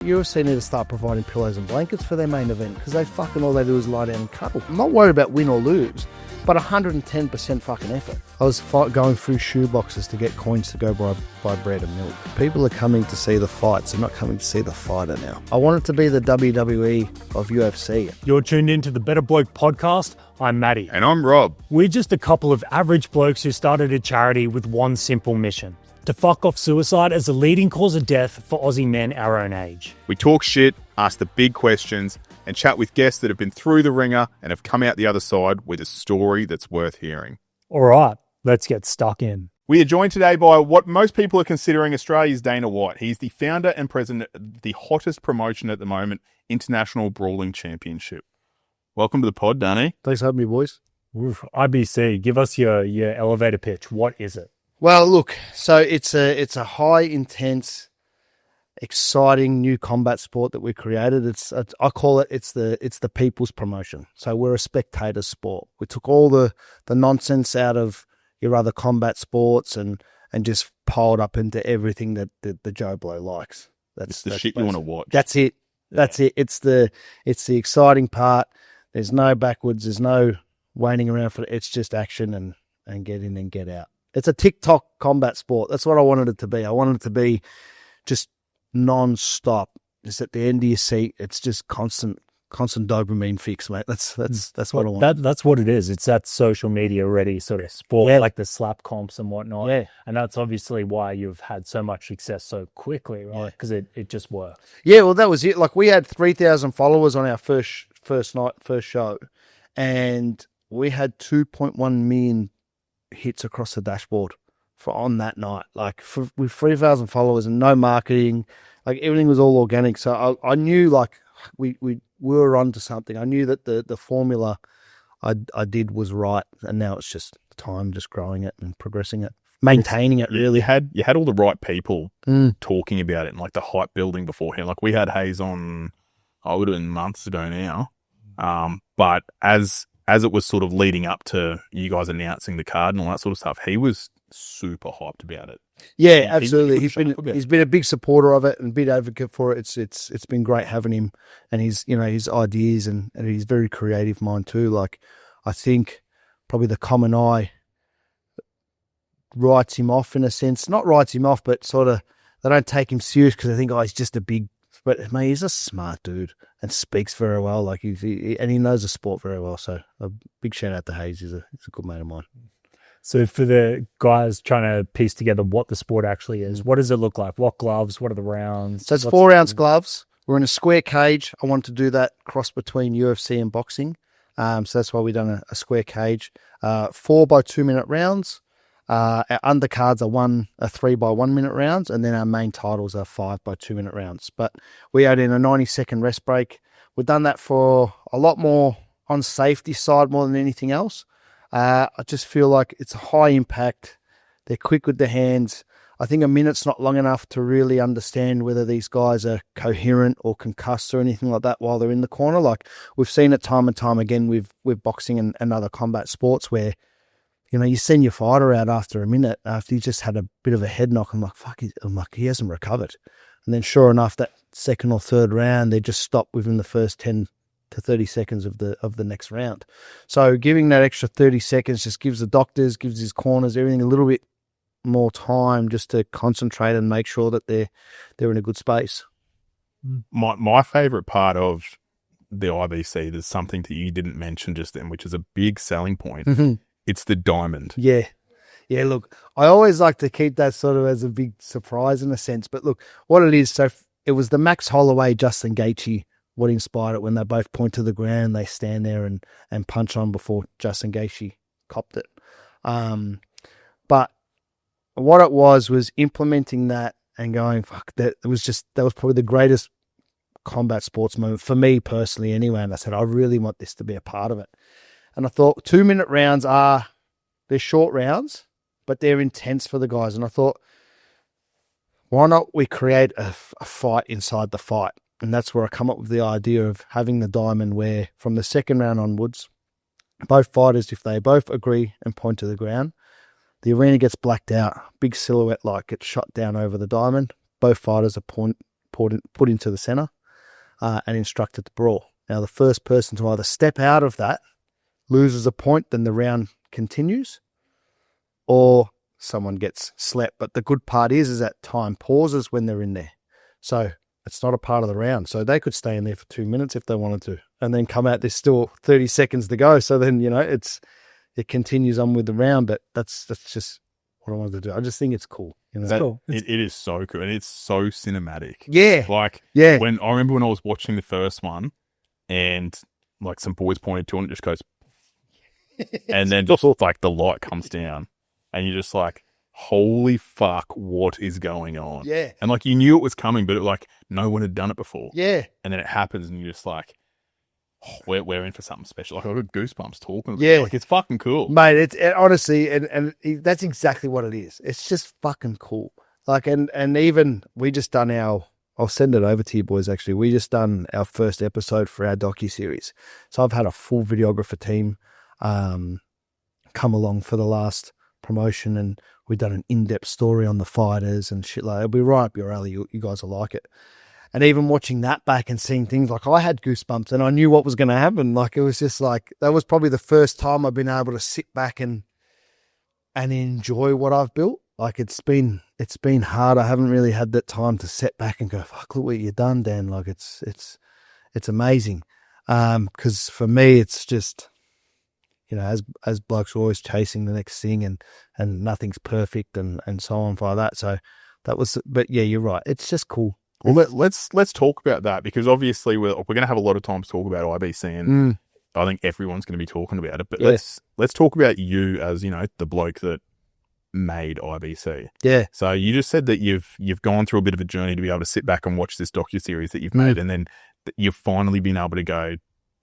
UFC need to start providing pillows and blankets for their main event because all they do is lie down and cuddle. I'm not worried about win or lose, but 110% fucking effort. I was going through shoe boxes to get coins to go buy bread and milk. People are coming to see the fights. They're not coming to see the fighter now. I want it to be the WWE of UFC. You're tuned into the Better Bloke podcast. I'm Matty. And I'm Rob. We're just a couple of average blokes who started a charity with one simple mission: to fuck off suicide as the leading cause of death for Aussie men our own age. We talk shit, ask the big questions, and chat with guests that have been through the ringer and have come out the other side with a story that's worth hearing. All right, let's get stuck in. We are joined today by what most people are considering Australia's Dana White. He's the founder and president of the hottest promotion at the moment, International Brawling Championship. Welcome to the pod, Danny. Thanks for having me, boys. Oof, IBC, give us your elevator pitch. What is it? Well, look, so it's a high intense, exciting new combat sport that we created. I call it it's the people's promotion. So we're a spectator sport. We took all the nonsense out of your other combat sports and just piled up into everything that the Joe Blow likes. That's the shit you want to watch. That's it. That's it. It's the exciting part. There's no backwards. There's no waiting around for it. It's just action and get in and get out. It's a TikTok combat sport. That's what I wanted it to be. I wanted it to be just non-stop. Just at the end of your seat. It's just constant dopamine fix, mate. That's what I want. That's what it is. It's that social media ready sort of sport, like the slap comps and whatnot. Yeah. And that's obviously why you've had so much success so quickly, right? Because it just worked. Yeah, well, that was it. Like we had 3,000 followers on our first show, and we had 2.1 million hits across the dashboard on that night. Like with 3,000 followers and no marketing, like everything was all organic. So I knew like we were onto something. I knew that the formula I did was right, and now it's just time just growing it and progressing it, maintaining it. Really, you had all the right people talking about it and like the hype building beforehand. Like we had Hayes on, I would have been months ago now, but as it was sort of leading up to you guys announcing the card and all that sort of stuff, he was super hyped about it. Yeah, absolutely. He's been a big supporter of it and a big advocate for it. It's been great having him, and his ideas and his very creative mind too. Like I think probably the common eye writes him off in a sense. Not writes him off, but sort of they don't take him serious because they think, oh, he's just a big. But mate, he's a smart dude and speaks very well. Like he knows the sport very well. So a big shout out to Hayes. He's a good mate of mine. So for the guys trying to piece together what the sport actually is, what does it look like? What gloves? What are the rounds? So it's 4-ounce gloves. We're in a square cage. I wanted to do that cross between UFC and boxing. So that's why we've done a square cage. 4 by 2 minute rounds. Our undercards are 3 by 1 minute rounds, and then our main titles are 5 by 2 minute rounds. But we add in a 90-second rest break. We've done that for a lot more on safety side more than anything else. I just feel like it's a high impact. They're quick with the hands. I think a minute's not long enough to really understand whether these guys are coherent or concussed or anything like that while they're in the corner. Like we've seen it time and time again with boxing and other combat sports where, you know, you send your fighter out after a minute, after you just had a bit of a head knock. I'm like, he hasn't recovered. And then sure enough, that second or third round, they just stop within the first 10 to 30 seconds of the next round. So giving that extra 30 seconds just gives the doctors, gives his corners, everything a little bit more time just to concentrate and make sure that they're in a good space. My favourite part of the IBC, there's something that you didn't mention just then, which is a big selling point. Mm-hmm. It's the diamond. Yeah. Yeah, look, I always like to keep that sort of as a big surprise in a sense. But look, what it is, so it was the Max Holloway, Justin Gaethje, what inspired it when they both point to the ground and they stand there and punch on before Justin Gaethje copped it. But what it was implementing that and going, fuck, that was probably the greatest combat sports moment for me personally anyway. And I said, I really want this to be a part of it. And I thought 2 minute rounds they're short rounds, but they're intense for the guys. And I thought, why not we create a fight inside the fight? And that's where I come up with the idea of having the diamond where from the second round onwards, both fighters, if they both agree and point to the ground, the arena gets blacked out. Big silhouette light gets shot down over the diamond. Both fighters are put into the center and instructed to brawl. Now, the first person to either step out of that loses a point, then the round continues, or someone gets slept. But the good part is that time pauses when they're in there. So it's not a part of the round. So they could stay in there for 2 minutes if they wanted to, and then come out. There's still 30 seconds to go. So then, it continues on with the round. But that's just what I wanted to do. I just think it's cool. It's cool. It is so cool. And it's so cinematic. When I remember when I was watching the first one and like some boys pointed to it and it just goes, and then just like the light comes down and you're just like, holy fuck, what is going on? Yeah. And like you knew it was coming, but like no one had done it before. Yeah. And then it happens and you're just like, oh, we're in for something special. Like I got goosebumps talking about it. Like it's fucking cool. Mate, it's honestly, and that's exactly what it is. It's just fucking cool. Like, and even we just done I'll send it over to you boys actually. We just done our first episode for our docuseries. So I've had a full videographer team come along for the last promotion, and we've done an in-depth story on the fighters and shit like that. It'll be right up your alley. You guys will like it. And even watching that back and seeing things, like I had goosebumps and I knew what was going to happen. Like it was just like, that was probably the first time I've been able to sit back and enjoy what I've built. Like it's been hard. I haven't really had that time to sit back and go, fuck, look what you've done, Dan. Like it's amazing. 'Cause for me, it's just, as blokes are always chasing the next thing and nothing's perfect and so on like that. So that was, but yeah, you're right. It's just cool. Well, let's talk about that, because obviously we're going to have a lot of time to talk about IBC, and I think everyone's going to be talking about it. But let's talk about you as the bloke that made IBC. Yeah. So you just said that you've gone through a bit of a journey to be able to sit back and watch this docuseries that you've made, and then you've finally been able to go,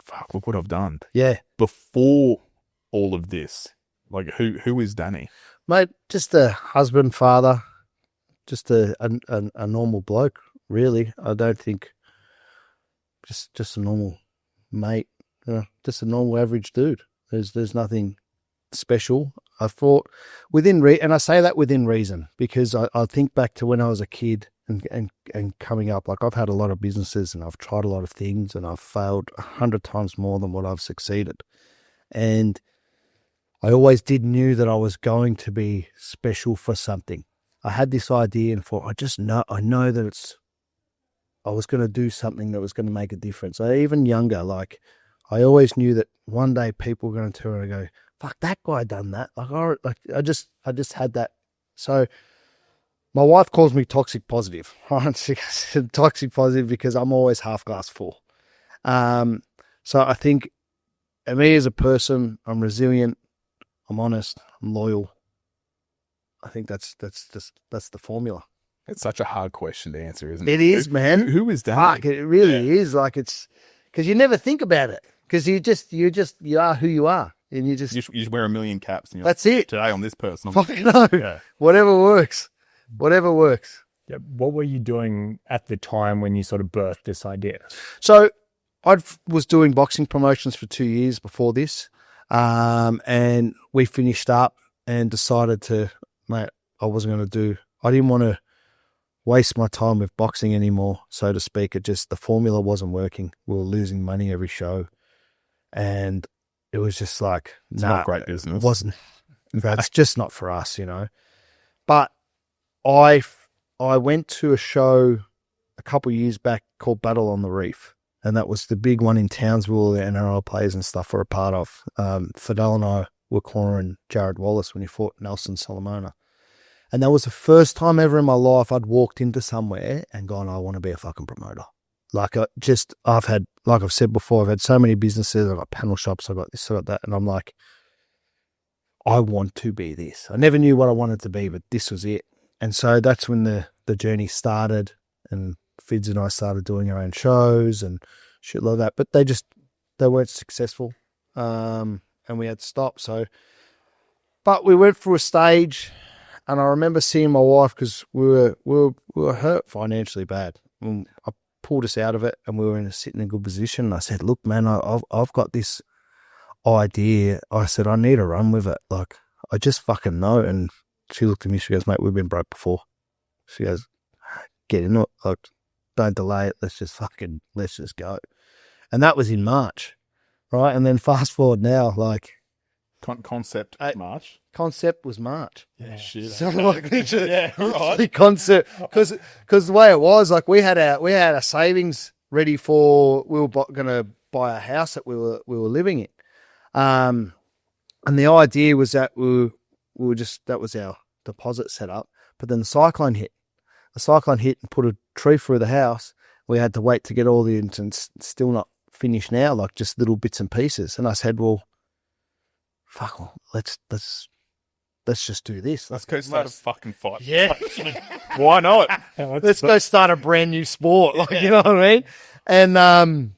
fuck, look what I've done. Yeah. Before all of this, like who is Danny? Mate, just a husband, father, just a normal bloke. Really, I don't think just a normal mate, just a normal average dude. There's nothing special. I thought and I say that within reason, because I think back to when I was a kid and coming up. Like I've had a lot of businesses and I've tried a lot of things and I've failed 100 times more than what I've succeeded. And I always knew that I was going to be special for something. I had this idea and thought, I know that I was going to do something that was going to make a difference. Even younger, like I always knew that one day people were going to turn and go, fuck, that guy done that. I just had that. So my wife calls me toxic positive. She said toxic positive because I'm always half glass full. So I think me as a person, I'm resilient, I'm honest, I'm loyal. I think that's the formula. It's such a hard question to answer, isn't it? It is, man. Who is that? Fuck, it really is. Like it's because you never think about it, because you are who you are, and you just wear a million caps. And that's it. Today I'm this person. Fucking know. Yeah. Whatever works. Yeah. What were you doing at the time when you sort of birthed this idea? So I was doing boxing promotions for 2 years before this, and we finished up and decided to, mate, I didn't want to waste my time with boxing anymore, so to speak. The formula wasn't working. We were losing money every show, and it was just like, it's not great business. It wasn't. It's just not for us, But I went to a show a couple of years back called Battle on the Reef, and that was the big one in Townsville. The NRL players and stuff were a part of. Fidel and I were cornering Jared Wallace when he fought Nelson Solomona. And that was the first time ever in my life I'd walked into somewhere and gone, I want to be a fucking promoter. Like I've said before, I've had so many businesses, I've got panel shops, I've got this, I've got that. And I'm like, I want to be this. I never knew what I wanted to be, but this was it. And so that's when the journey started, and Fids and I started doing our own shows and shit like that. But they weren't successful. And we had to stop. But we went through a stage. And I remember seeing my wife, because we were hurt financially bad. I pulled us out of it, and we were sitting in a good position. And I said, "Look, man, I've got this idea." I said, "I need to run with it. Like, I just fucking know." And she looked at me. She goes, "Mate, we've been broke before." She goes, "Get into it. Like, don't delay it. Let's just go. And that was in March, right? And then fast forward now, like Concept March. Concept was March. Yeah, shit. So like literally, Yeah, right. the concept, because the way it was, like we had our savings ready for, we were going to buy a house that we were living in, and the idea was that we were just, that was our deposit set up. But then the cyclone hit. The cyclone hit and put a tree through the house. We had to wait to get all the, and still not finished now, like just little bits and pieces. And I said, well, fuck, well, let's just do this. Let's go start a fucking fight. Yeah. Why not? Let's go start a brand new sport. Like, you know what I mean? And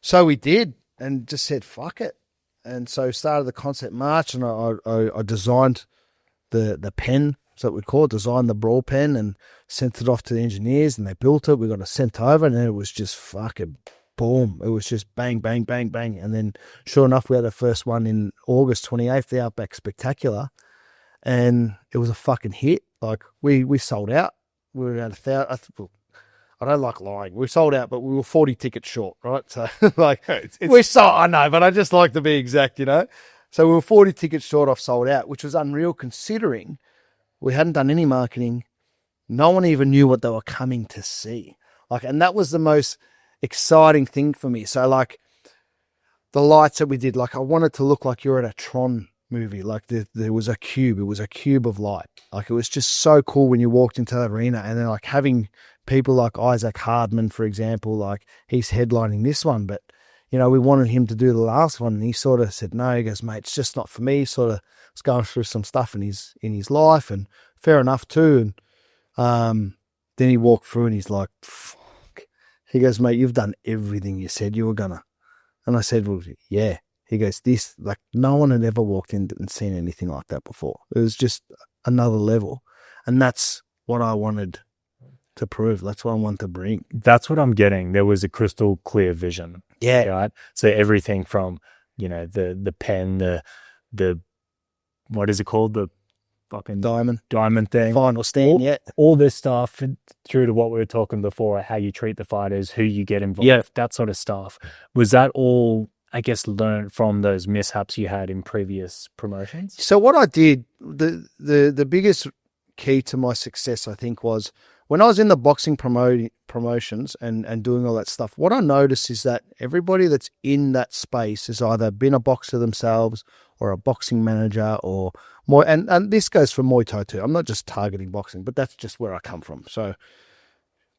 so we did, and just said, fuck it. And so started the concept March, and I designed the pen, so we call it, designed the brawl pen, and sent it off to the engineers, and they built it. We got it sent over, and then it was just fucking boom. It was just bang, bang, bang, bang. And then sure enough, we had our first one in August 28th, the Outback Spectacular. And it was a fucking hit. Like we sold out. We were at 1,000. I don't like lying. We sold out, but we were 40 tickets short, right? So like we sold, I know, but I just like to be exact, you know? So we were 40 tickets short off sold out, which was unreal considering we hadn't done any marketing. No one even knew what they were coming to see. Like, and that was the most exciting thing for me. So like the lights that we did, like I wanted to look like you're at a Tron movie. Like there was a cube. It was a cube of light. Like it was just so cool when you walked into that arena, and then like having people like Isaac Hardman, for example, like he's headlining this one, but you know, we wanted him to do the last one, and he sort of said, no, he goes, mate, it's just not for me. Sort of was going through some stuff in his life, and fair enough too. And then he walked through and he's like, fuck. He goes, mate, you've done everything you said you were gonna. And I said, well, yeah. He goes, this, like no one had ever walked in and seen anything like that before. It was just another level. And that's what I wanted to prove. That's what I want to bring. That's what I'm getting. There was a crystal clear vision. Yeah. Right. So everything from, you know, the pen, the what is it called? The fucking diamond thing. Final stand. All this stuff through to what we were talking before, how you treat the fighters, who you get involved, that sort of stuff. Was that all, I guess, learned from those mishaps you had in previous promotions? So what I did, the biggest key to my success, I think, was when I was in the boxing promotions and doing all that stuff, what I noticed is that everybody that's in that space has either been a boxer themselves or a boxing manager or more. And this goes for Muay Thai too. I'm not just targeting boxing, but that's just where I come from. So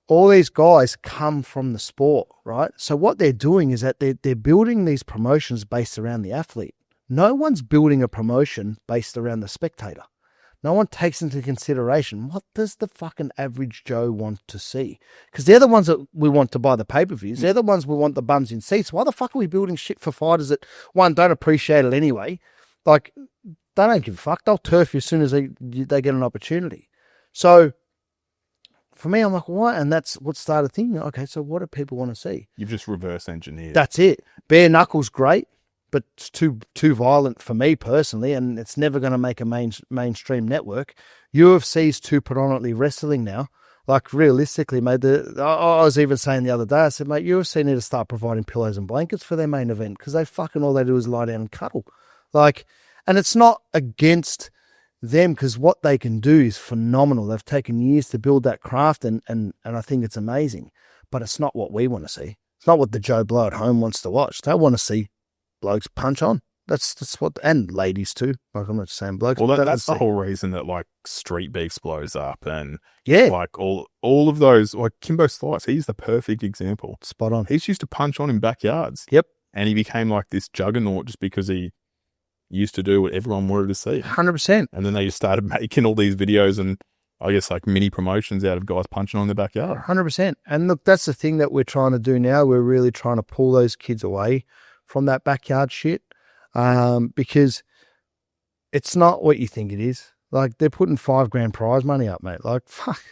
all these guys come from the sport, right? So what they're doing is that they're building these promotions based around the athlete. No one's building a promotion based around the spectator. No one takes into consideration, what does the fucking average Joe want to see? Because they're the ones that we want to buy the pay-per-views. They're the ones we want the bums in seats. Why the fuck are we building shit for fighters that, one, don't appreciate it anyway? Like, they don't give a fuck. They'll turf you as soon as they get an opportunity. So for me, I'm like, why? And that's what started thinking, okay, so what do people want to see? You've just reverse engineered. That's it. Bare knuckles, great, but it's too violent for me personally, and it's never going to make a mainstream network. UFC's too predominantly wrestling now. Like, realistically, mate, I was even saying the other day, I said, mate, UFC need to start providing pillows and blankets for their main event, because all they do is lie down and cuddle. Like, and it's not against them, because what they can do is phenomenal. They've taken years to build that craft, and I think it's amazing. But it's not what we want to see. It's not what the Joe Blow at home wants to watch. They want to see blokes punch on. That's what, and ladies too. Like, I'm not just saying blokes. Well, that's the whole reason that like street beefs blows up, and yeah, like all of those, like Kimbo Slice, he's the perfect example. Spot on. He's used to punch on in backyards. Yep. And he became like this juggernaut just because he used to do what everyone wanted to see. 100%. And then they just started making all these videos and I guess like mini promotions out of guys punching on the backyard. 100%. And look, that's the thing that we're trying to do now. We're really trying to pull those kids away from that backyard shit, because it's not what you think it is. Like, they're putting $5,000 prize money up, mate. Like, fuck,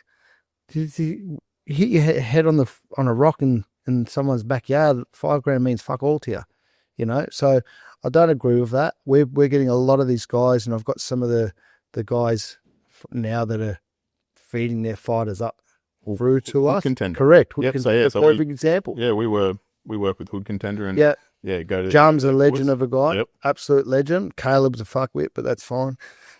you hit your head on a rock in someone's backyard, $5,000 means fuck all to you, you know? So I don't agree with that. We're getting a lot of these guys, and I've got some of the guys now that are feeding their fighters up through to us. Contender. Correct. Hood Yep, Contender. so Perfect example. Yeah, we work with Hood Contender and Yeah. go to Jum's a legend of a guy. Yep. Absolute legend. Caleb's a fuckwit, but that's fine.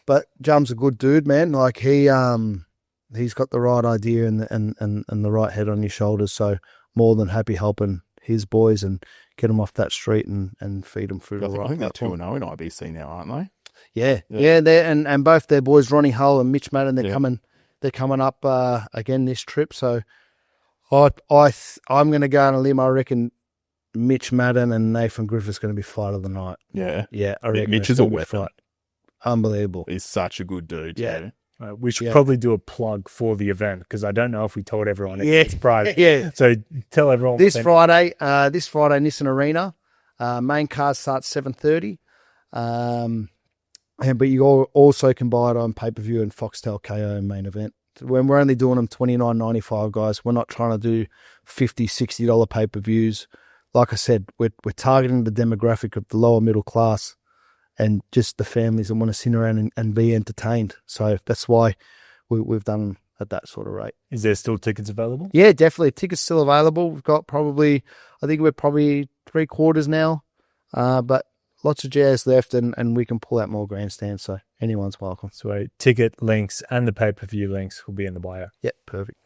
But Jum's a good dude, man. Like he's got the right idea and the right head on his shoulders. So more than happy helping his boys and get them off that street and feed them through the right. I think they're 2-0 in IBC now, aren't they? Yeah. They're and both their boys, Ronnie Hull and Mitch Madden, they're coming up again this trip. So I'm going to go on a limb. I reckon Mitch Madden and Nathan Griffith's going to be fight of the night. Yeah. I reckon Mitch is a weapon. Fight. Unbelievable. He's such a good dude. Yeah. We should probably do a plug for the event because I don't know if we told everyone it's private. Yeah. So tell everyone. This Friday, Nissan Arena. Main card starts 7:30. But you also can buy it on pay-per-view and Foxtel KO main event. When we're only doing them $29.95, guys, we're not trying to do $50, $60 pay-per-views. Like I said, we're targeting the demographic of the lower middle class and just the families that want to sit around and be entertained. So that's why we've done at that sort of rate. Is there still tickets available? Yeah, definitely. Tickets still available. We've got I think we're probably 3/4 now, but lots of jazz left and we can pull out more grandstands. So anyone's welcome. So ticket links and the pay-per-view links will be in the bio. Yep, perfect.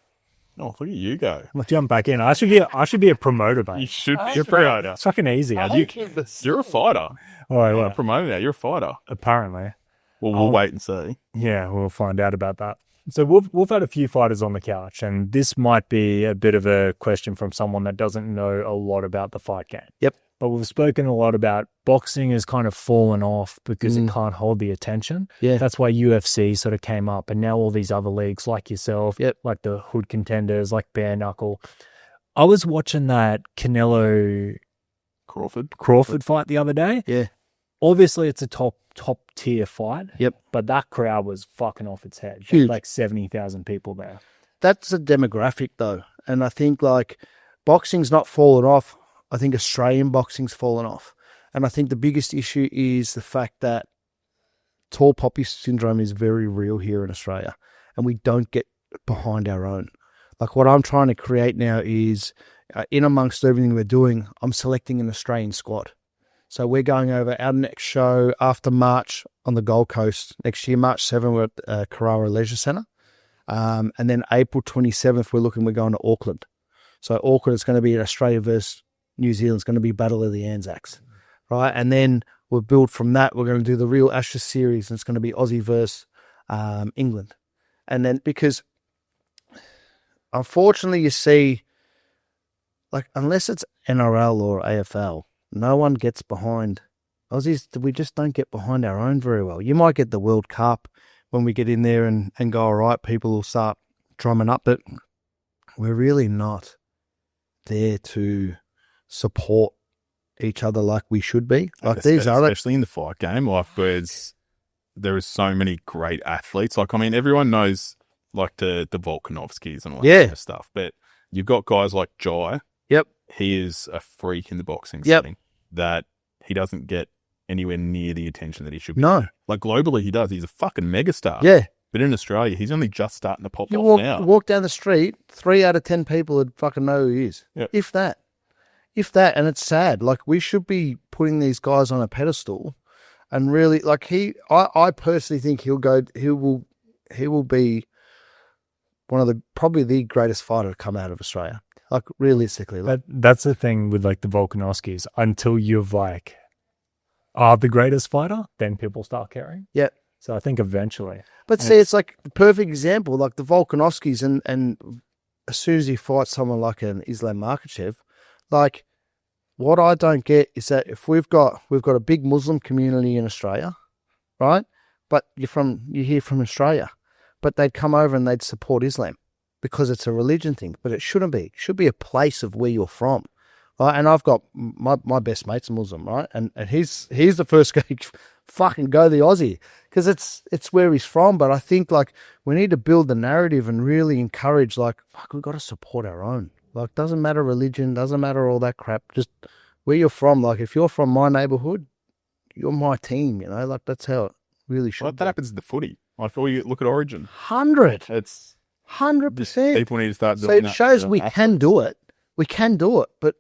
Oh, look at you go. Let's jump back in. I should be a promoter, mate. You should be a promoter. It's fucking easy. You're a fighter. Oh, well, a promoter now. You're a fighter. Apparently. Well, we'll wait and see. Yeah, we'll find out about that. So we've had a few fighters on the couch, and this might be a bit of a question from someone that doesn't know a lot about the fight game. Yep. But we've spoken a lot about boxing has kind of fallen off because it can't hold the attention. Yeah. That's why UFC sort of came up, and now all these other leagues like yourself, like the Hood Contenders, like Bare Knuckle. I was watching that Canelo Crawford fight the other day. Yeah. Obviously, it's a top tier fight. Yep. But that crowd was fucking off its head. Huge. Like 70,000 people there. That's a demographic though. And I think like boxing's not fallen off. I think Australian boxing's fallen off. And I think the biggest issue is the fact that tall poppy syndrome is very real here in Australia. And we don't get behind our own. Like what I'm trying to create now is in amongst everything we're doing, I'm selecting an Australian squad. So we're going over our next show after March on the Gold Coast. Next year, March 7, we're at Carrara Leisure Centre. And then April 27th, we're going to Auckland. So Auckland is going to be Australia versus New Zealand. It's going to be Battle of the Anzacs, right? And then we'll build from that. We're going to do the real Ashes series, and it's going to be Aussie versus England. And then because unfortunately you see, like unless it's NRL or AFL, no one gets behind. Aussies, we just don't get behind our own very well. You might get the World Cup when we get in there and go, all right, people will start drumming up, but we're really not there to support each other like we should be. Like these are especially in the fight game, like whereas there is so many great athletes. Like I mean, everyone knows like the Volkanovskis and all that kind of stuff, but you've got guys like Jai. Yep. He is a freak in the boxing setting that he doesn't get anywhere near the attention that he should be. No. Like globally he does. He's a fucking megastar. Yeah. But in Australia, he's only just starting to pop off now. Walk down the street, 3 out of 10 people would fucking know who he is. Yep. If that. And it's sad. Like we should be putting these guys on a pedestal and really like I personally think he will be one of the, probably the greatest fighter to come out of Australia. Like realistically. Like, that's the thing with like the Volkanovskis. Until you're like, are the greatest fighter, then people start caring. Yeah. So I think eventually. But see, it's like the perfect example, like the Volkanovskis and as soon as he fights someone like an Islam Makhachev, like what I don't get is that if we've got a big Muslim community in Australia, right? But you're here from Australia, but they'd come over and they'd support Islam because it's a religion thing, but it shouldn't be. It should be a place of where you're from, right? And I've got my best mate's a Muslim, right? And he's the first guy, fucking go the Aussie, because it's where he's from. But I think like we need to build the narrative and really encourage like, fuck, we've got to support our own. Like doesn't matter religion, doesn't matter all that crap. Just where you're from. Like if you're from my neighborhood, you're my team. You know, like that's how it really should. Well, that happens in the footy. Like before you look at Origin, 100. it's 100%. People need to start doing So it that. shows we can do it. We can do it, but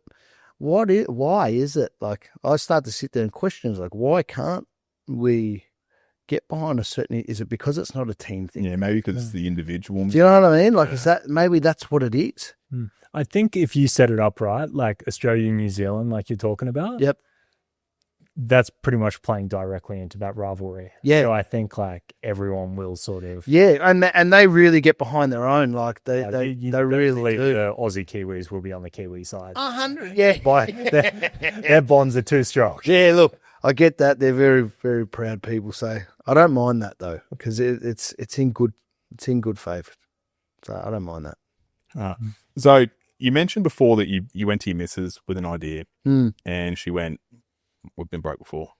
why is it? Like, I start to sit there and question, like, why can't we get behind a certain? Is it because it's not a team thing? Yeah, maybe because it's the individual. Do you know what I mean? Like, is that maybe that's what it is? I think if you set it up right, like Australia and New Zealand, like you're talking about, Yep. that's pretty much playing directly into that rivalry. Yeah. So I think like everyone will sort of. Yeah, and they really get behind their own. Like they really believe do. the Aussie Kiwis will be on the Kiwi side. 100. Yeah. Their bonds are too strong. Yeah, look, I get that. They're very, very proud people. So I don't mind that though, because it's in good faith. So I don't mind that. So you mentioned before that you went to your missus with an idea, and she went, "We've been broke before.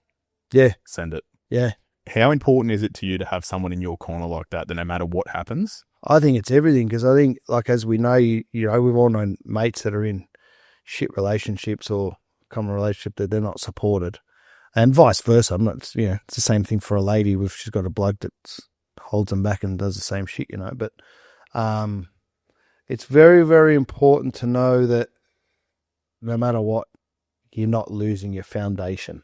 Yeah, Send it." yeah. How important is it to you to have someone in your corner like that no matter what happens? I think it's everything, because I think, like, as we know, you know, we've all known mates that are in shit relationships or common relationship that they're not supported, and vice versa. I'm not, it's the same thing for a lady if she's got a bloke that holds them back and does the same shit, But it's very, very important to know that no matter what, you're not losing your foundation.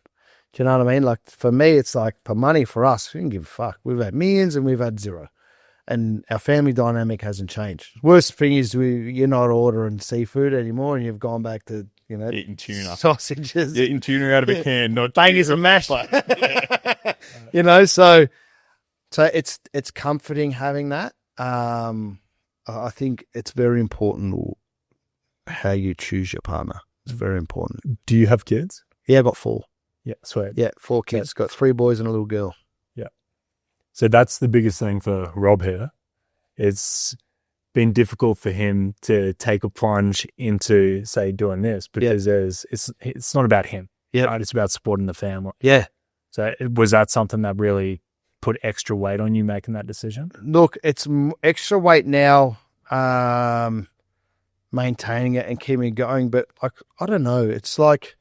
Do you know what I mean? Like, for me, it's like, for money, for us, we don't give a fuck. We've had millions and we've had zero. And our family dynamic hasn't changed. Worst thing is you're not ordering seafood anymore, and you've gone back to, Eating tuna. Sausages. Eating tuna out of a can, not bangers and mash. So it's comforting having that. I think it's very important how you choose your partner. It's very important. Do you have kids? Yeah, I got 4. Yeah, sweet. Yeah, 4 kids. Got 3 boys and a little girl. Yeah. So that's the biggest thing for Rob here. It's been difficult for him to take a plunge into, say, doing this, because it's not about him. Yeah. Right? It's about supporting the family. Yeah. So was that something that really put extra weight on you making that decision? Look, it's extra weight now, maintaining it and keeping it going. But I don't know. It's like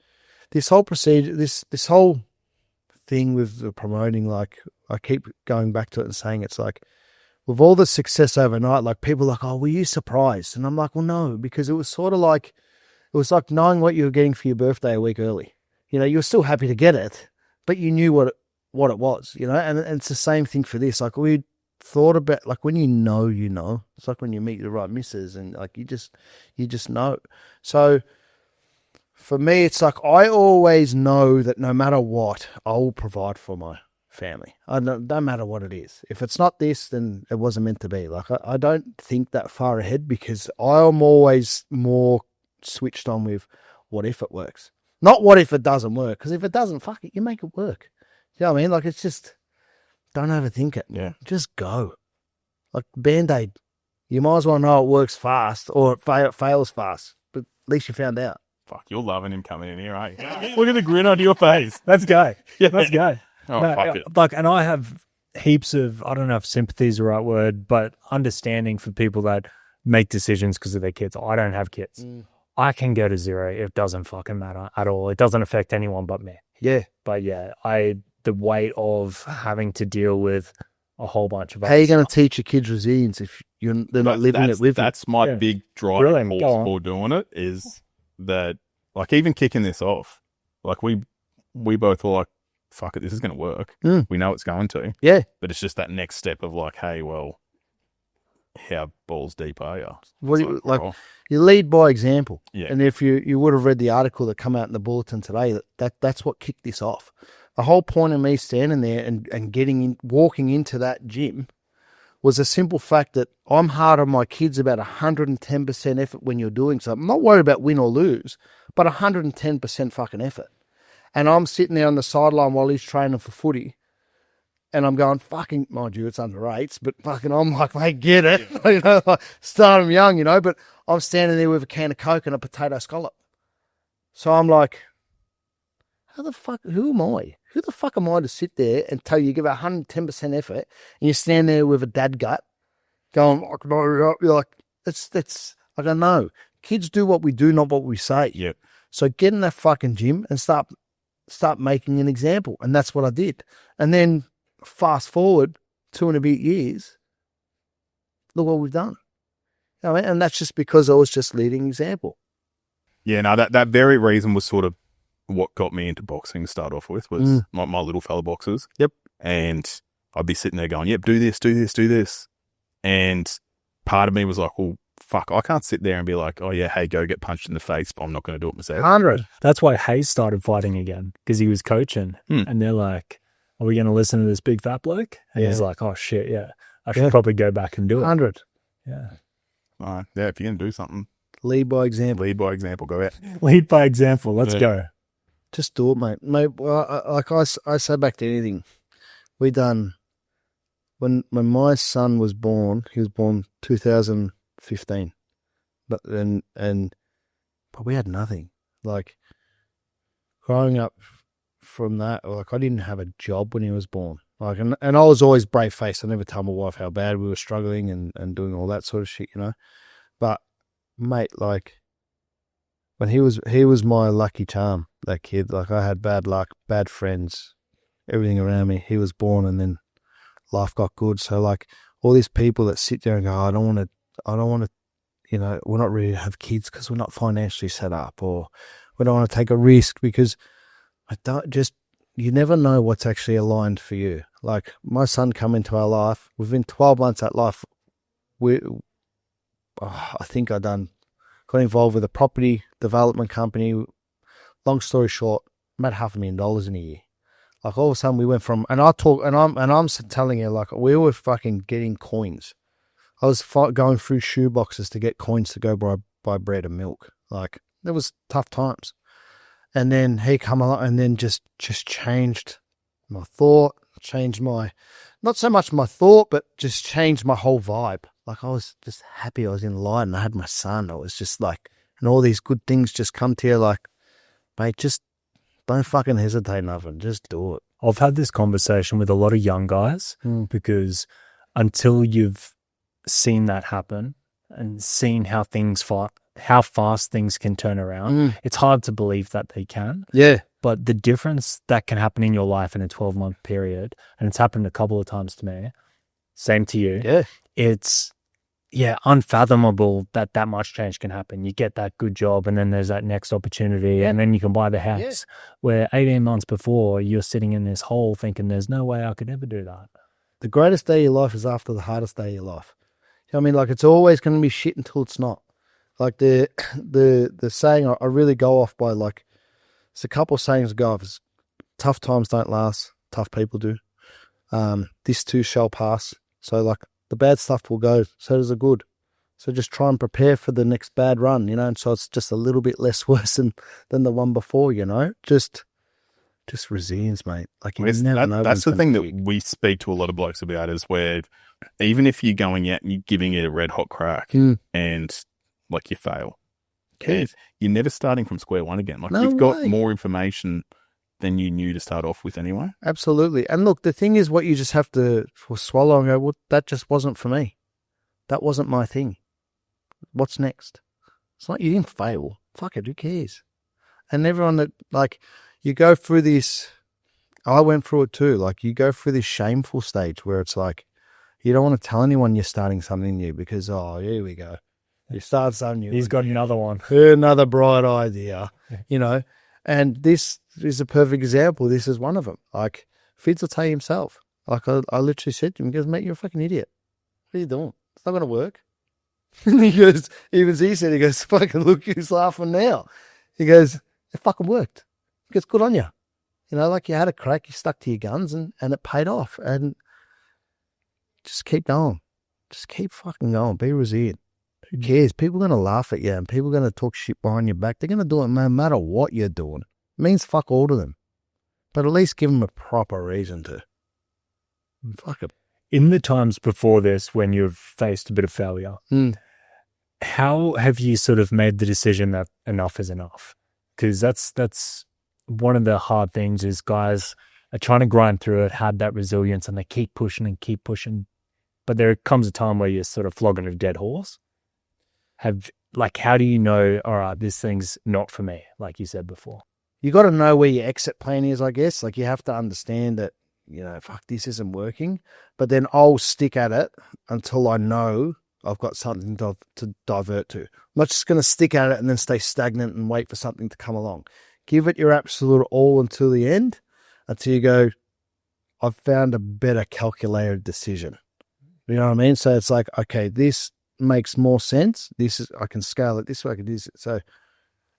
this whole procedure, this whole thing with the promoting, like, I keep going back to it and saying, it's like, with all the success overnight, like, people are like, "Oh, were you surprised?" And I'm like, well, no, because it was sort of like, it was like knowing what you were getting for your birthday a week early. You were still happy to get it, but you knew what it was, and it's the same thing for this. Like, we thought about, like, when you know, it's like when you meet the right missus, and like, you just know. So for me, it's like, I always know that no matter what, I will provide for my family. No matter what it is. If it's not this, then it wasn't meant to be. Like, I don't think that far ahead, because I'm always more switched on with what if it works. Not what if it doesn't work, because if it doesn't, fuck it, you make it work. You know what I mean? Like, it's just, don't overthink it. Yeah. Just go. Like Band-Aid. You might as well know it works fast or it fails fast, but at least you found out. Fuck, you're loving him coming in here, aren't you? Look at the grin on your face. Let's go. Yeah, let's go. Oh, fuck it. Like, and I have heaps of, I don't know if sympathy is the right word, but understanding for people that make decisions because of their kids. I don't have kids. I can go to 0. It doesn't fucking matter at all. It doesn't affect anyone but me. Yeah. But yeah, the weight of having to deal with a whole bunch of How are you going to teach your kids resilience if they're not living it with you? That's my big driving force for doing it, is that, like, even kicking this off, like, we both were like, fuck it, this is going to work. We know it's going to. Yeah. But it's just that next step of like, hey, well, how balls deep are you? Well, you lead by example. Yeah. And if you would have read the article that come out in the bulletin today, that's what kicked this off. The whole point of me standing there and walking into that gym was a simple fact that I'm hard on my kids about 110% effort when you're doing something. I'm not worried about win or lose, but 110% fucking effort. And I'm sitting there on the sideline while he's training for footy, and I'm going, fucking, mind you, it's under 8s, but fucking, I'm like, mate, get it. Start him young, but I'm standing there with a can of Coke and a potato scallop. So I'm like, who am I? Who the fuck am I to sit there and tell you give 110% effort, and you stand there with a dad gut going, you're like, it's like, I know. Kids do what we do, not what we say. Yep. So get in that fucking gym and start making an example. And that's what I did. And then fast forward 2 and a bit years, look what we've done. I mean, and that's just because I was just leading example. Yeah, no, that very reason was sort of what got me into boxing to start off with, was my little fella boxers. Yep. And I'd be sitting there going, yep, do this, do this, do this. And part of me was like, well, fuck, I can't sit there and be like, oh yeah, hey, go get punched in the face, but I'm not going to do it myself. 100. That's why Hayes started fighting again, because he was coaching. And they're like, are we going to listen to this big fat bloke? And he's like, oh shit, yeah, I should probably go back and do it. 100. Yeah. Yeah, if you're going to do something, Lead by example. lead by example, go out. Lead by example. Let's go. Just do it, mate. Mate, well, I say back to anything. We done, when my son was born, he was born 2015. But we had nothing. Like, growing up from that, like, I didn't have a job when he was born. Like, and I was always brave-faced. I never told my wife how bad we were struggling and doing all that sort of shit, you know. But, mate, like, when he was my lucky charm, that kid. Like, I had bad luck, bad friends, everything around me. He was born, and then life got good. So, like, all these people that sit there and go, I don't want to, you know, we're not ready to have kids because we're not financially set up, or we don't want to take a risk because you never know what's actually aligned for you. Like, my son come into our life, within 12 months at life, I think got involved with a property development company. Long story short, made $500,000 in a year. Like, all of a sudden we went from, and I'm telling you, like, we were fucking getting coins. I was going through shoe boxes to get coins to go buy bread and milk. Like, there was tough times. And then he come along and then just changed my thought, not so much my thought, but just changed my whole vibe. Like, I was just happy I was in line and I had my son. I was just like, and all these good things just come to you, like, mate, just don't fucking hesitate nothing. Just do it. I've had this conversation with a lot of young guys because until you've seen that happen and seen how fast things can turn around, it's hard to believe that they can. Yeah. But the difference that can happen in your life in a 12-month period, and it's happened a couple of times to me, same to you. Yeah. It's unfathomable that much change can happen. You get that good job and then there's that next opportunity and then you can buy the house where 18 months before you're sitting in this hole thinking there's no way I could ever do that. The greatest day of your life is after the hardest day of your life. You know what I mean? Like, it's always going to be shit until it's not. Like, the saying I really go off by, like, it's a couple of sayings go off. It's, tough times don't last, tough people do. This too shall pass. So, like, the bad stuff will go, so does the good. So just try and prepare for the next bad run, you know, and so it's just a little bit less worse than the one before, you know. Just resilience, mate. Like, you never know. That's the thing that we speak to a lot of blokes about, is where even if you're going out and you're giving it a red hot crack and, like, you fail, you're never starting from square one again. Like, you've got more information than you knew to start off with anyway. Absolutely. And look, the thing is, what you just have to swallow and go, well, that just wasn't for me. That wasn't my thing. What's next? It's like, you didn't fail. Fuck it, who cares? And everyone that, like, you go through this, I went through it too. Like, you go through this shameful stage where it's like, you don't want to tell anyone you're starting something new because, oh, here we go. You start something new. He's got another one. Another bright idea, you know. And this is a perfect example. This is one of them. Like, Fitz will tell you himself. Like, I literally said to him, he goes, mate, you're a fucking idiot. What are you doing? It's not going to work. And he goes, even he said, he goes, fucking look who's laughing now. He goes, it fucking worked. He goes, good on you. You know, like, you had a crack, you stuck to your guns and it paid off. And just keep going. Just keep fucking going. Be resilient. Who cares? People are going to laugh at you and people are going to talk shit behind your back. They're going to do it no matter what you're doing. It means fuck all to them. But at least give them a proper reason to. Fuck it. In the times before this, when you've faced a bit of failure, how have you sort of made the decision that enough is enough? Because that's one of the hard things, is guys are trying to grind through it, had that resilience, and they keep pushing. But there comes a time where you're sort of flogging a dead horse. How do you know, all right, this thing's not for me, like you said before? You got to know where your exit plan is, I guess. Like, you have to understand that, you know, fuck, this isn't working. But then I'll stick at it until I know I've got something to divert to. I'm not just going to stick at it and then stay stagnant and wait for something to come along. Give it your absolute all until the end, until you go, I've found a better calculated decision. You know what I mean? So it's like, okay, this makes more sense. I can scale it this way, I can do this. So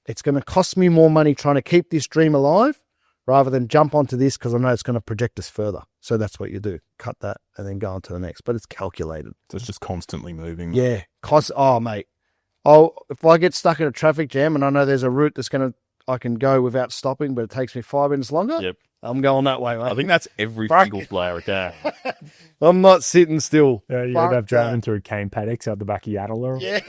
it's going to cost me more money trying to keep this dream alive rather than jump onto this because I know it's going to project us further. So that's what you do. Cut that and then go on to the next. But it's calculated. So it's just constantly moving. Yeah. Mate. If I get stuck in a traffic jam and I know there's a route I can go without stopping, but it takes me 5 minutes longer. Yep. I'm going that way, mate. I think that's every single player again. I'm not sitting still. Yeah, they've driven through cane paddocks out the back of Yattler. Yeah.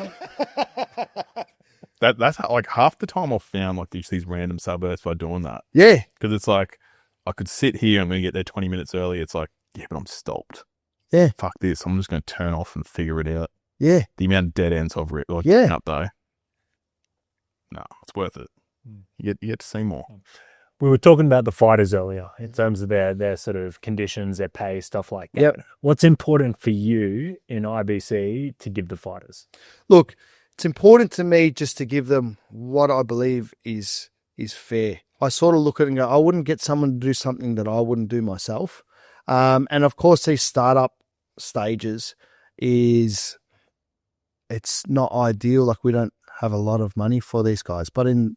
That's like half the time I've found like these random suburbs by doing that. Yeah. Because it's like, I could sit here, I'm going to get there 20 minutes early. It's like, yeah, but I'm stopped. Yeah. Fuck this. I'm just going to turn off and figure it out. Yeah. The amount of dead ends I've ripped up though. No, it's worth it. You get to see more. We were talking about the fighters earlier in terms of their sort of conditions, their pay, stuff like that. Yep. What's important for you in IBC to give the fighters? Look, it's important to me just to give them what I believe is fair. I sort of look at it and go, I wouldn't get someone to do something that I wouldn't do myself. And of course, these startup stages it's not ideal. Like we don't have a lot of money for these guys, but in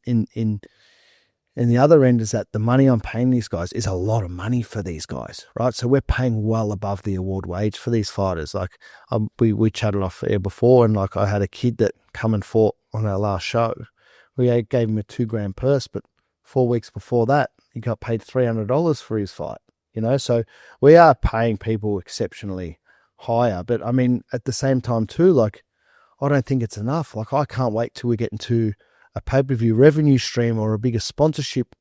the other end is that the money I'm paying these guys is a lot of money for these guys, right? So we're paying well above the award wage for these fighters. Like we chatted off air before, and like I had a kid that come and fought on our last show. We gave him a $2,000 purse, but 4 weeks before that, he got paid $300 for his fight. You know, so we are paying people exceptionally higher. But I mean, at the same time too, like I don't think it's enough. Like I can't wait till we get into a pay-per-view revenue stream or a bigger sponsorship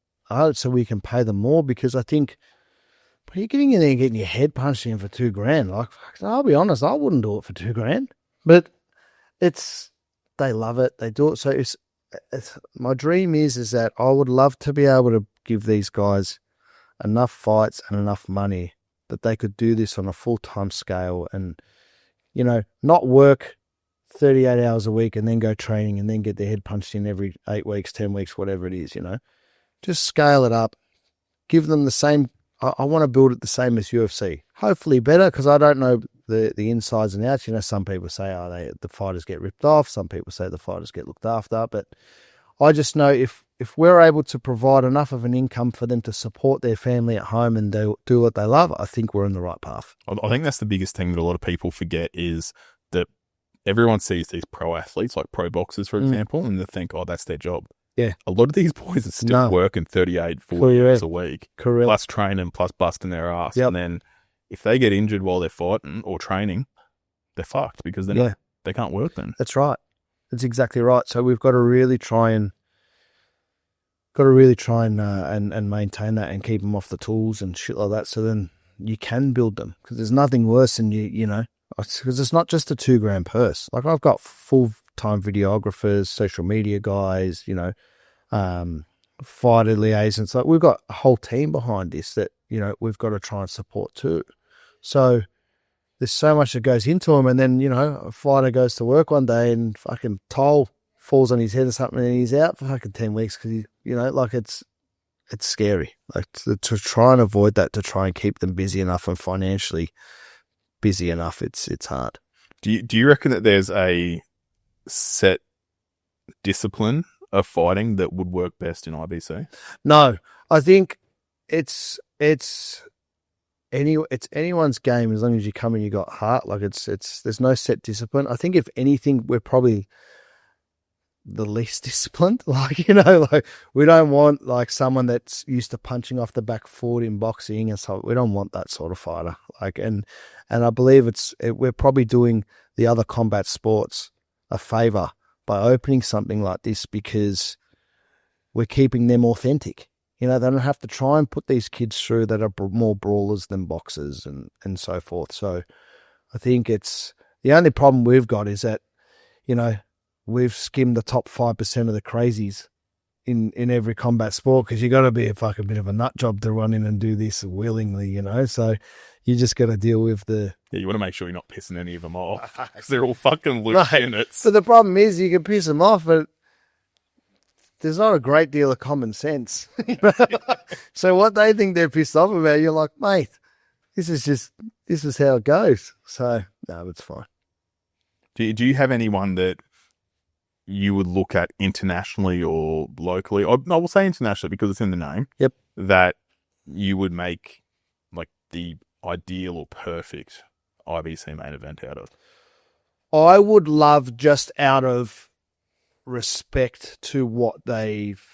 so we can pay them more, because I think when you're getting in there and getting your head punched in for $2,000, like I'll be honest, I wouldn't do it for $2,000, but they love it. They do it. So it's my dream is that I would love to be able to give these guys enough fights and enough money that they could do this on a full-time scale and, you know, not work 38 hours a week and then go training and then get their head punched in every 8 weeks, 10 weeks, whatever it is, you know. Just scale it up. Give them the same. I want to build it the same as UFC. Hopefully better, because I don't know the insides and outs. You know, some people say, the fighters get ripped off. Some people say the fighters get looked after. But I just know if we're able to provide enough of an income for them to support their family at home and do what they love, I think we're on the right path. I think that's the biggest thing that a lot of people forget is that everyone sees these pro athletes, like pro boxers, for example, and they think, oh, that's their job. Yeah. A lot of these boys are still working 38, 40 hours a week, plus training, plus busting their ass. Yep. And then if they get injured while they're fighting or training, they're fucked because they can't work then. That's right. That's exactly right. So we've got to really try and and maintain that and keep them off the tools and shit like that. So then you can build them, because there's nothing worse than you know, because it's not just a $2,000 purse. Like I've got full-time videographers, social media guys, you know, fighter liaisons. Like we've got a whole team behind this that, you know, we've got to try and support too. So there's so much that goes into them. And then, you know, a fighter goes to work one day and fucking towel falls on his head or something and he's out for fucking 10 weeks because he, you know, like it's scary. Like to try and avoid that, to try and keep them busy enough and financially busy enough, it's hard. Do you reckon that there's a set discipline of fighting that would work best in IBC? No, I think it's anyone's game as long as you come and you got heart. Like it's there's no set discipline. I think if anything, we're probably the least disciplined. Like, you know, like we don't want like someone that's used to punching off the back foot in boxing and so we don't want that sort of fighter. Like, and I believe we're probably doing the other combat sports a favor by opening something like this, because we're keeping them authentic. You know, they don't have to try and put these kids through that are more brawlers than boxers and so forth. So I think it's the only problem we've got is that, you know, we've skimmed the top 5% of the crazies in every combat sport, because you got to be a fucking bit of a nut job to run in and do this willingly, you know. So you just got to deal with the. Yeah, you want to make sure you're not pissing any of them off, because they're all fucking loose units. So the problem is you can piss them off, but there's not a great deal of common sense. So what they think they're pissed off about, you're like, mate, this is how it goes. So no, it's fine. Do you have anyone that you would look at internationally or locally? Or, no, we'll say internationally because it's in the name. Yep. That you would make like the ideal or perfect IBC main event out of? I would love, just out of respect to what they've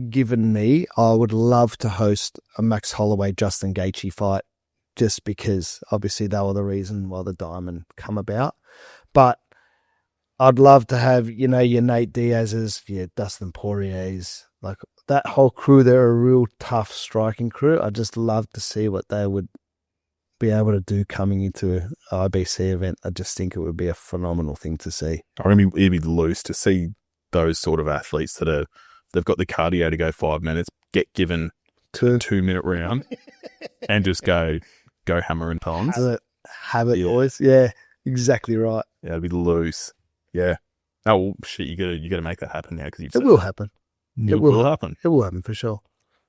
given me, I would love to host a Max Holloway Justin Gaethje fight, just because obviously they were the reason why the Diamond come about. But I'd love to have, you know, your Nate Diaz's, your Dustin Poirier's, like that whole crew. They're a real tough striking crew. I'd just love to see what they would be able to do coming into an IBC event. I just think it would be a phenomenal thing to see. I mean, it'd be loose to see those sort of athletes that they've got the cardio to go 5 minutes, get given a 2-minute round, and just go hammer and tongs. Have it, boys. Yeah, exactly right. Yeah, it'd be loose. Yeah. Oh well, shit! You gotta make that happen now, because it will happen. It will happen. It will happen for sure.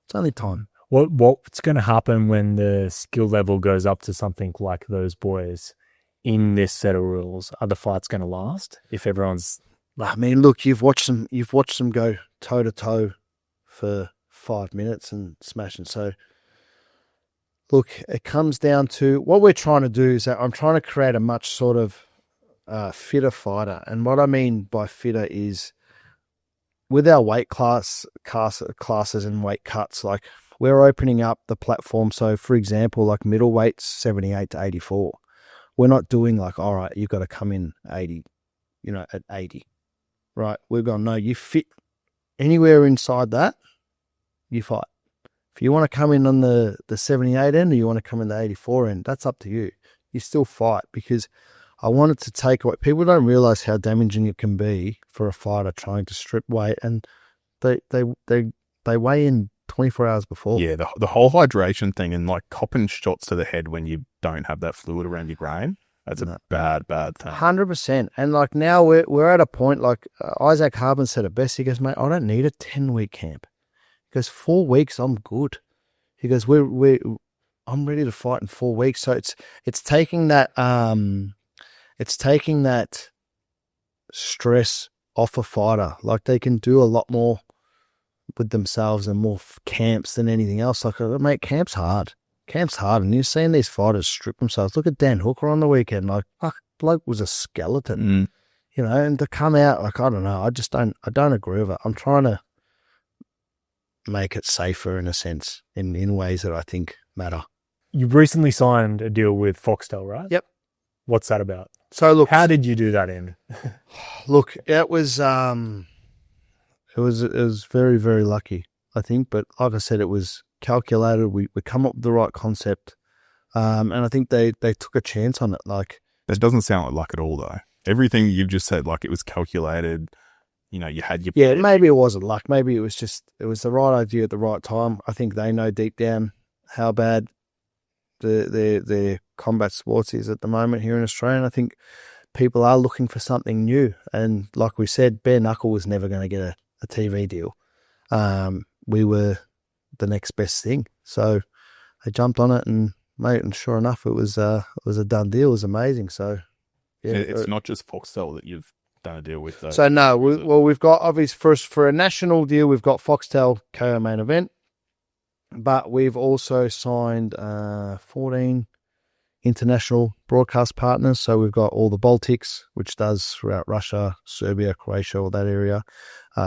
It's only time. What's going to happen when the skill level goes up to something like those boys in this set of rules? Are the fights going to last if everyone's? I mean, look, you've watched them go toe to toe for 5 minutes and smashing. So, look, it comes down to what we're trying to do is that I'm trying to create a much sort of fitter fighter. And what I mean by fitter is with our weight classes and weight cuts, like we're opening up the platform. So, for example, like middleweights, 78 to 84. We're not doing like, all right, you've got to come in 80, you know, at 80, right? We're going, no, you fit anywhere inside that, you fight. If you want to come in on the 78 end or you want to come in the 84 end, that's up to you. You still fight, because I wanted to take away. People don't realize how damaging it can be for a fighter trying to strip weight, and they weigh in 24 hours before. Yeah, the whole hydration thing and like copping shots to the head when you don't have that fluid around your brain, that's a bad thing. 100%. And like now we're at a point, like Isaac Harbin said it best. He goes, mate, I don't need a 10-week camp. He goes, 4 weeks, I'm good. He goes, I'm ready to fight in 4 weeks. So it's taking that stress off a fighter. Like they can do a lot more with themselves and more camps than anything else. Like, mate, camp's hard. And you're seeing these fighters strip themselves. Look at Dan Hooker on the weekend. Like, fuck, bloke was a skeleton. You know, and to come out, like, I don't know. I don't agree with it. I'm trying to make it safer in a sense, in ways that I think matter. You recently signed a deal with Foxtel, right? Yep. What's that about? So look, how did you do that in? Look, it was very, very lucky, I think. But like I said, it was calculated. We come up with the right concept, and I think they took a chance on it. Like, that doesn't sound like luck at all, though. Everything you've just said, like it was calculated. You know, you had your... Yeah, maybe it wasn't luck. Maybe it was the right idea at the right time. I think they know deep down how bad the combat sports is at the moment here in Australia. And I think people are looking for something new. And like we said, bare knuckle was never going to get a TV deal. We were the next best thing. So I jumped on it, and mate, and sure enough, it was a done deal. It was amazing. So yeah, it's not just Foxtel that you've done a deal with, though. So no, we've got obviously for a national deal, we've got Foxtel KO Main Event, but we've also signed 14 international broadcast partners. So we've got all the Baltics, which does throughout Russia, Serbia, Croatia, all that area,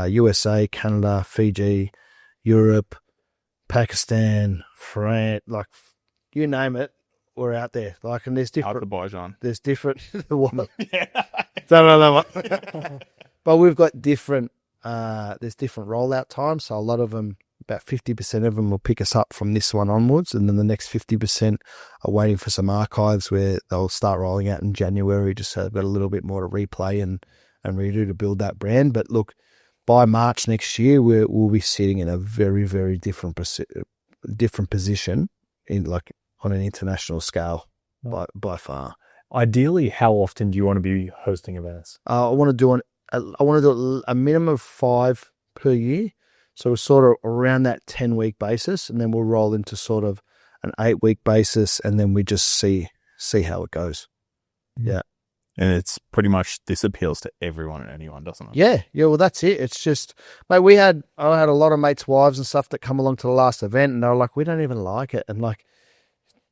USA, Canada, Fiji, Europe, Pakistan, France, like you name it, we're out there. Like, and there's different. Azerbaijan. There's different. What? Yeah. But we've got different. There's different rollout times. So a lot of them, about 50% of them, will pick us up from this one onwards, and then the next 50% are waiting for some archives where they'll start rolling out in January, just so they've got a little bit more to replay and redo to build that brand. But look, by March next year, we'll be sitting in a very, very different position in like on an international scale by far. Ideally, how often do you want to be hosting events? I want to do a minimum of 5 per year. So we're sort of around that 10-week basis, and then we'll roll into sort of an 8-week basis, and then we just see how it goes. Yeah. And it's pretty much, this appeals to everyone and anyone, doesn't it? Yeah. Well, that's it. It's just, mate, I had a lot of mates' wives and stuff that come along to the last event, and they were like, we don't even like it. And like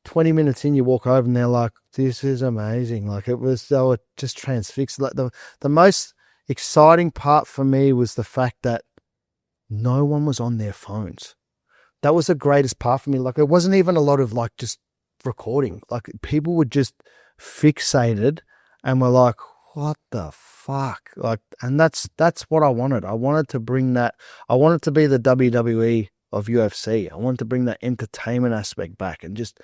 20 minutes in, you walk over and they're like, this is amazing. Like they were just transfixed. Like the most exciting part for me was the fact that no one was on their phones. That was the greatest part for me. Like it wasn't even a lot of like just recording. Like people were just fixated and were like, what the fuck? Like, and that's what I wanted. I wanted to bring that. I wanted to be the WWE of UFC. I wanted to bring that entertainment aspect back and just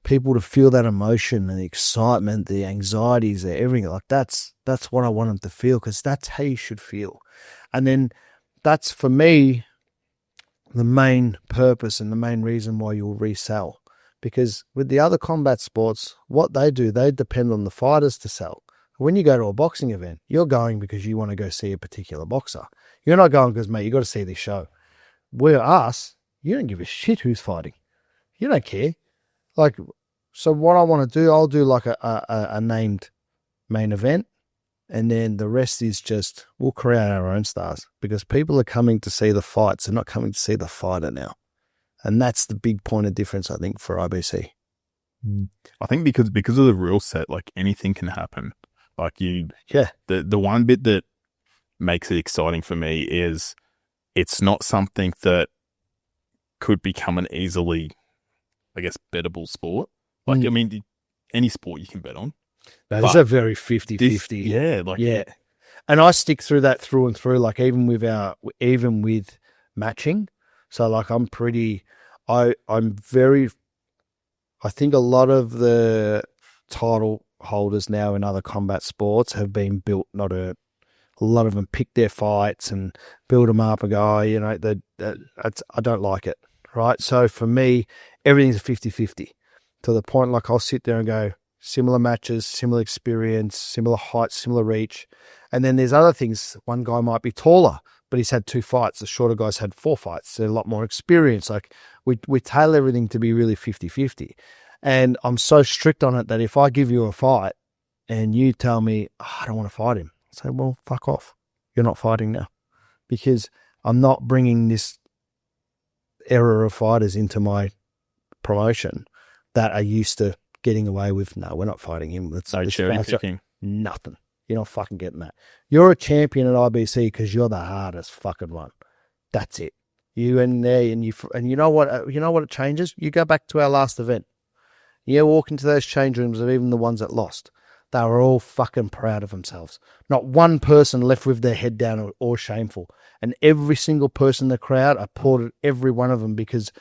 people to feel that emotion and the excitement, the anxieties, everything. Like that's what I want them to feel, because that's how you should feel. And then that's for me the main purpose and the main reason why you'll resell. Because with the other combat sports, what they do, they depend on the fighters to sell. When you go to a boxing event, you're going because you want to go see a particular boxer. You're not going because, mate, you got to see this show. We're us, you don't give a shit who's fighting. You don't care. Like, so what I want to do, I'll do like a named main event, and then the rest is just, we'll create our own stars, because people are coming to see the fights. They're not coming to see the fighter now. And that's the big point of difference, I think, for IBC. I think because of the rule set, like anything can happen. Like the one bit that makes it exciting for me is it's not something that could become an easily, I guess, bettable sport. Like, I mean, any sport you can bet on. That is a very 50-50. Yeah. Like, yeah. And I stick through that through and through, like even with matching. So like I'm very, I think a lot of the title holders now in other combat sports have been built, not earned. A lot of them pick their fights and build them up and go, oh, you know, I don't like it, right? So for me, everything's a 50-50 to the point like I'll sit there and go, similar matches, similar experience, similar height, similar reach. And then there's other things. One guy might be taller, but he's had 2 fights. The shorter guy's had 4 fights. They're a lot more experience. Like we tailor everything to be really 50-50. And I'm so strict on it that if I give you a fight and you tell me, I don't want to fight him, I say, well, fuck off. You're not fighting now, because I'm not bringing this era of fighters into my promotion that are used to getting away with, no, we're not fighting him. No cherry picking. Nothing. You're not fucking getting that. You're a champion at IBC because you're the hardest fucking one. That's it. You in there, and you know what? You know what it changes? You go back to our last event. You walk into those change rooms of even the ones that lost. They were all fucking proud of themselves. Not one person left with their head down or shameful. And every single person in the crowd applauded every one of them, because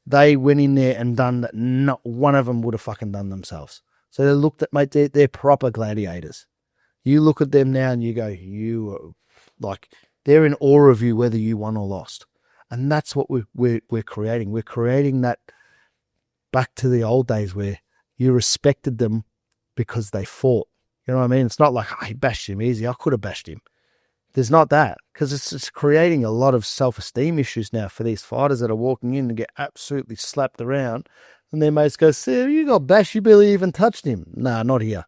they went in there and done that not one of them would have fucking done themselves. So they looked at, mate, they're proper gladiators. You look at them now and you go, they're in awe of you whether you won or lost. And that's what we're creating. We're creating that back to the old days where you respected them because they fought. You know what I mean? It's not like, I bashed him easy. I could have bashed him. There's not that, because it's creating a lot of self-esteem issues now for these fighters that are walking in and get absolutely slapped around. And their mates go, "Sir, you got bashed. You barely even touched him." Nah, not here.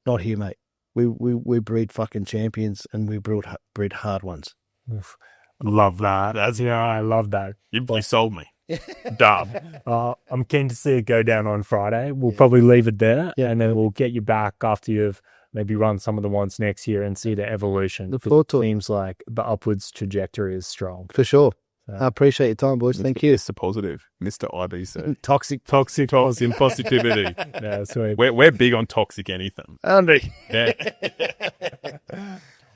Not here, mate. We breed fucking champions, and we breed hard ones. Oof. Love that. I love that. You sold me. Done. I'm keen to see it go down on Friday. We'll probably leave it there, and then we'll get you back after you've maybe run some of the ones next year and see the evolution. Look forward to it. Seems like the upwards trajectory is strong. For sure. I appreciate your time, boys. Thank you. Mr. Positive, Mr. IBC. Toxic positivity. Yeah, sweet. We're big on toxic anything. Andy. Yeah.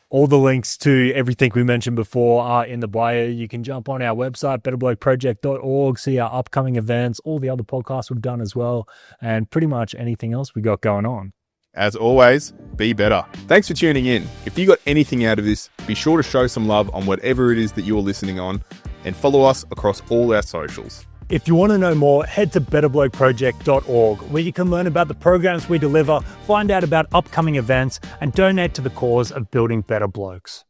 All the links to everything we mentioned before are in the bio. You can jump on our website, betterblokeproject.org, see our upcoming events, all the other podcasts we've done as well, and pretty much anything else we got going on. As always, be better. Thanks for tuning in. If you got anything out of this, be sure to show some love on whatever it is that you're listening on and follow us across all our socials. If you want to know more, head to betterblokeproject.org, where you can learn about the programs we deliver, find out about upcoming events, and donate to the cause of building better blokes.